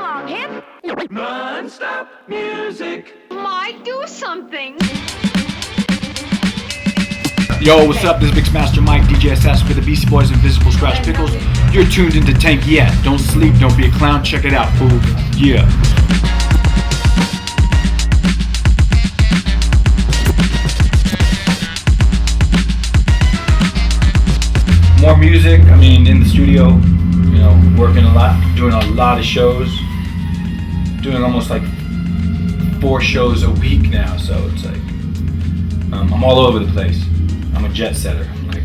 along, hip. Non-stop music. Might do something. Yo, what's up? This is Mixmaster Mike, DJ SS with the Beastie Boys, Invisibl, Skratch, Piklz. You're tuned into Tinkiet. Don't sleep, don't be a clown. Check it out, fool. Yeah. More music. I mean, in the studio. You know, working a lot, doing a lot of shows. Doing almost like 4 shows a week now. So it's like I'm all over the place. I'm a jet setter. Like,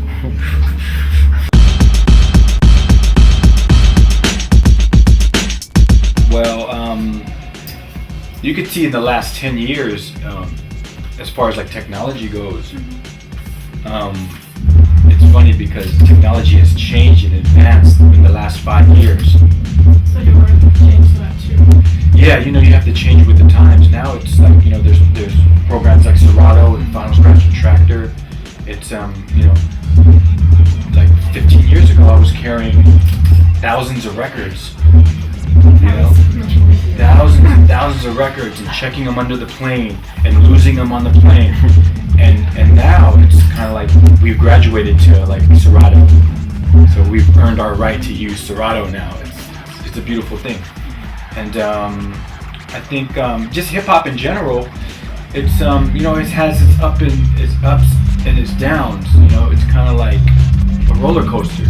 well, you could see in the last 10 years, as far as like technology goes, it's funny because technology has changed and advanced in the last 5 years. So you were to change that too? Yeah, you know, you have to change with the times. Now it's like, you know, there's programs like Serato and Final Scratch and Tractor. It's, you know, like 15 years ago I was carrying thousands of records, you know, thousands and thousands of records and checking them under the plane and losing them on the plane. And now it's kind of like we've graduated to like Serato. So we've earned our right to use Serato now. It's a beautiful thing. And I think just hip hop in general, it's you know, it has its ups and its downs. You know, it's kind of like a roller coaster.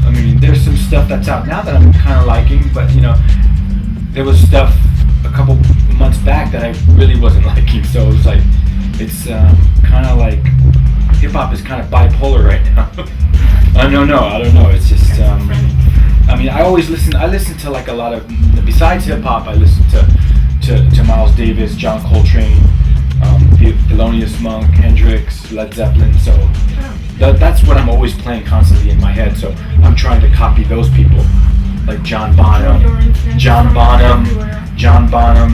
I mean, there's some stuff that's out now that I'm kind of liking, but you know, there was stuff a couple months back that I really wasn't liking. So it's like, it's kind of like hip hop is kind of bipolar right now. I don't know. It's just I mean, I listen to like a lot of, besides hip hop, I listen to Miles Davis, John Coltrane, Thelonious Monk, Hendrix, Led Zeppelin. So that's what I'm always playing constantly in my head. So I'm trying to copy those people, like John Bonham,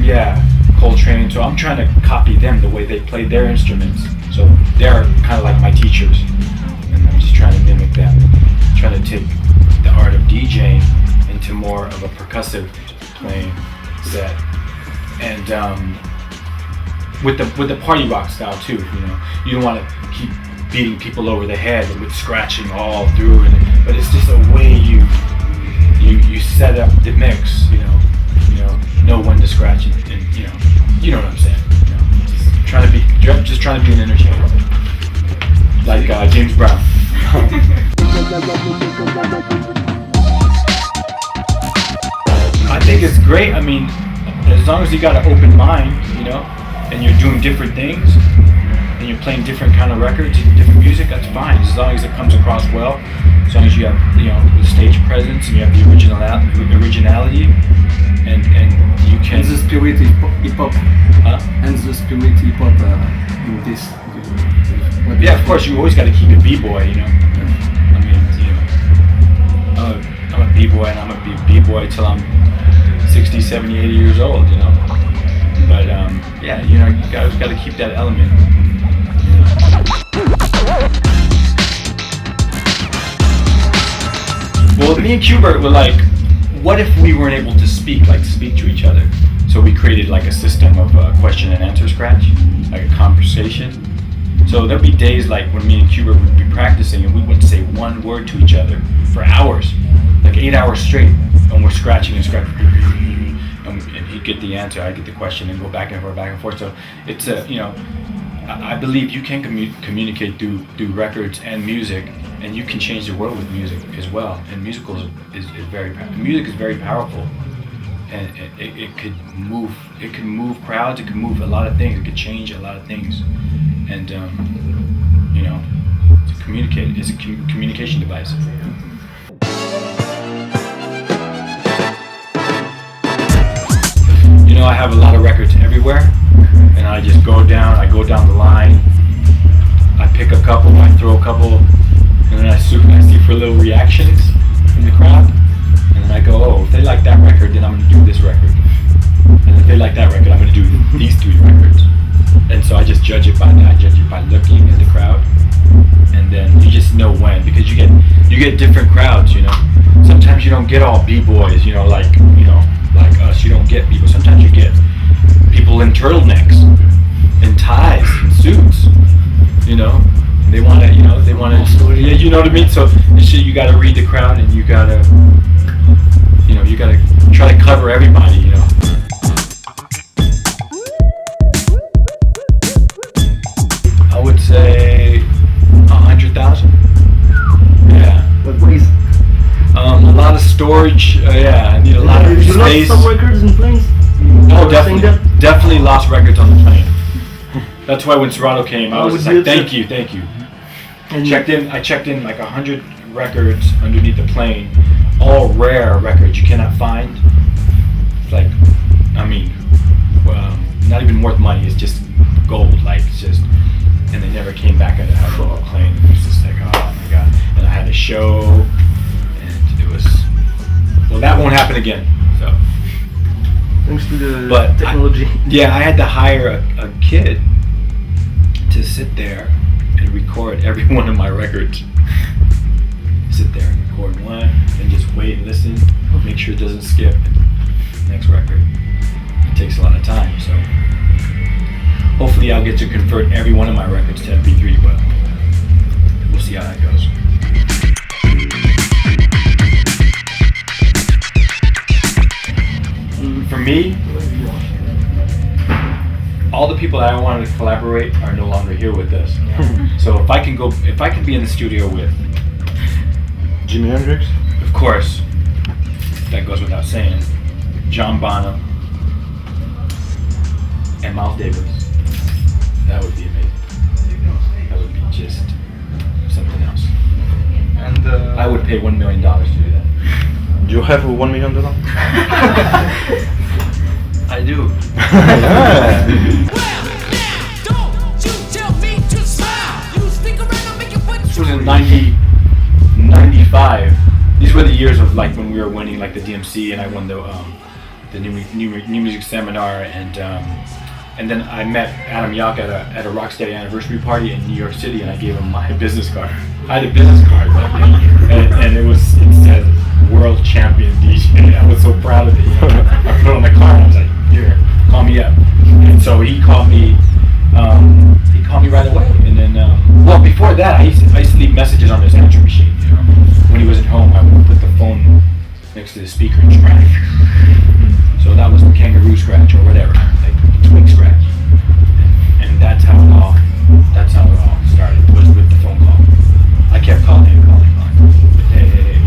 yeah, Coltrane. So I'm trying to copy them, the way they play their instruments. So they're kind of like my teachers, and I'm just trying to mimic them, trying to take the art of DJing into more of a percussive playing set, and with the party rock style too. You know, you don't want to keep beating people over the head with scratching all through, but it's just a way you set up the mix. You know when to scratch and you know what I'm saying. You know, just trying to be an entertainer, like James Brown. I think it's great. I mean, as long as you got an open mind, you know, and you're doing different things, and you're playing different kind of records and different music, that's fine. As long as it comes across well, as long as you have, you know, the stage presence and you have the originality, and you can. And the spirit hip hop. And the spirit hip hop in this. Yeah, of course, you always got to keep it b-boy, you know. I mean, you know, I'm a b-boy and I'm gonna be b-boy till I'm 60, 70, 80 years old, you know. But yeah, you know, you guys got to keep that element. Well, me and Qbert were like, what if we weren't able to speak to each other? So we created like a system of question and answer scratch, like a conversation. So there'd be days like when me and Qbert would be practicing and we wouldn't say one word to each other for hours, like 8 hours straight, and we're scratching and scratching, and he'd get the answer, I'd get the question, and go back and forth. So it's you know, I believe you can communicate through records and music, and you can change the world with music as well. And music is very powerful, and it could move crowds, it could move a lot of things, it could change a lot of things. And you know, to communicate, it's a communication device. You know, I have a lot of records everywhere, and I just go down the line, I pick a couple, I throw a couple, and then I see for little reactions from the crowd, and then I go, oh, if they like that record, then I'm going to do this record, and if they like that record, I'm going to do these 3 records. And so I just judge it by that. I judge it by looking at the crowd, and then you just know when, because you get different crowds. You know, sometimes you don't get all b-boys. You know, like us You know what I mean? So you gotta read the crowd, and you gotta try to cover everybody, you know. I would say 100,000. Yeah. What is? A lot of storage. Yeah, I need a lot of You space. lost some records in planes? Oh, definitely lost records on the plane. That's why when Serato came, I was just like, thank you. And I checked in like 100 records underneath the plane, all rare records you cannot find. It's like, I mean, not even worth money. It's just gold, like it's just. And they never came back out of the plane. It was just like, oh my god. And I had a show, and it was. Well, that won't happen again. So. Thanks to the technology. I had to hire a kid to sit there and record every one of my records. Sit there and record one, and just wait and listen, make sure it doesn't skip. Next record. It takes a lot of time, so hopefully I'll get to convert every one of my records to MP3, but we'll see how that goes. For me, all the people that I wanted to collaborate are no longer here with us. So if I can be in the studio with Jimi Hendrix, of course, that goes without saying, John Bonham, and Miles Davis, that would be amazing. That would be just something else. and I would pay $1 million to do that. do you have $1 million? I do. This was in 95. These were the years of like when we were winning like the DMC, and I won the new music seminar, and then I met Adam Yauch at a Rocksteady anniversary party in New York City, and I gave him my business card. I had a business card back then, and it said World Champion DJ. I was so proud of it. I put it on the card, and I was like, here, call me up. And so he called me. He called me right away, and then well, before that, I used to leave messages on his answering machine. You know, when he wasn't home, I would put the phone next to the speaker and scratch. So that was the kangaroo scratch or whatever, like the twig scratch, and that's how it all started. Was with the phone call. I kept calling. Hey.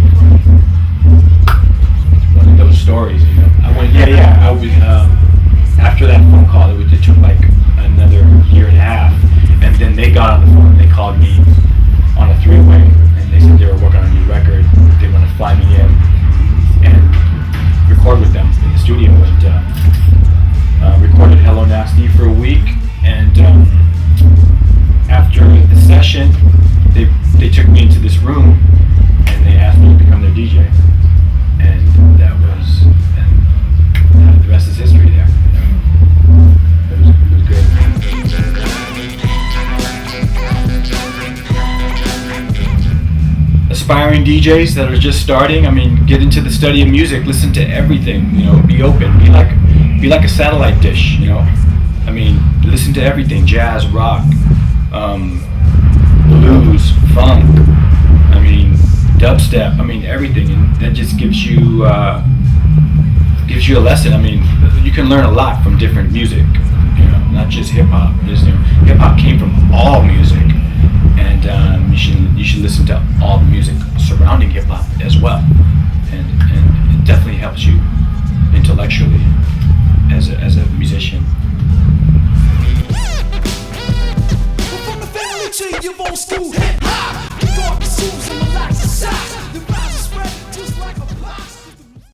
One of those stories, you know. I went, I was after that phone call, it took like another year and a half, and then they got on the phone and they called me on a three-way, and they said they were working on a new record. They want to fly me in and record with them in the studio, and recorded Hello Nasty for a week, and after the session, they took me into this room and they asked me to become their DJ, and that was, and the rest is history there. It was good. Aspiring DJs that are just starting, I mean, get into the study of music, listen to everything, you know, be open, be like a satellite dish, you know. I mean, listen to everything, jazz, rock, blues, funk, I mean, dubstep, I mean, everything, and that just gives you a lesson. I mean, you can learn a lot from different music, you know, not just hip hop. Hip hop came from all music, and you should listen to all the music surrounding hip hop as well, and it definitely helps you intellectually as a musician. From the family tree, you old school hip hop. You got the shoes and relax the socks.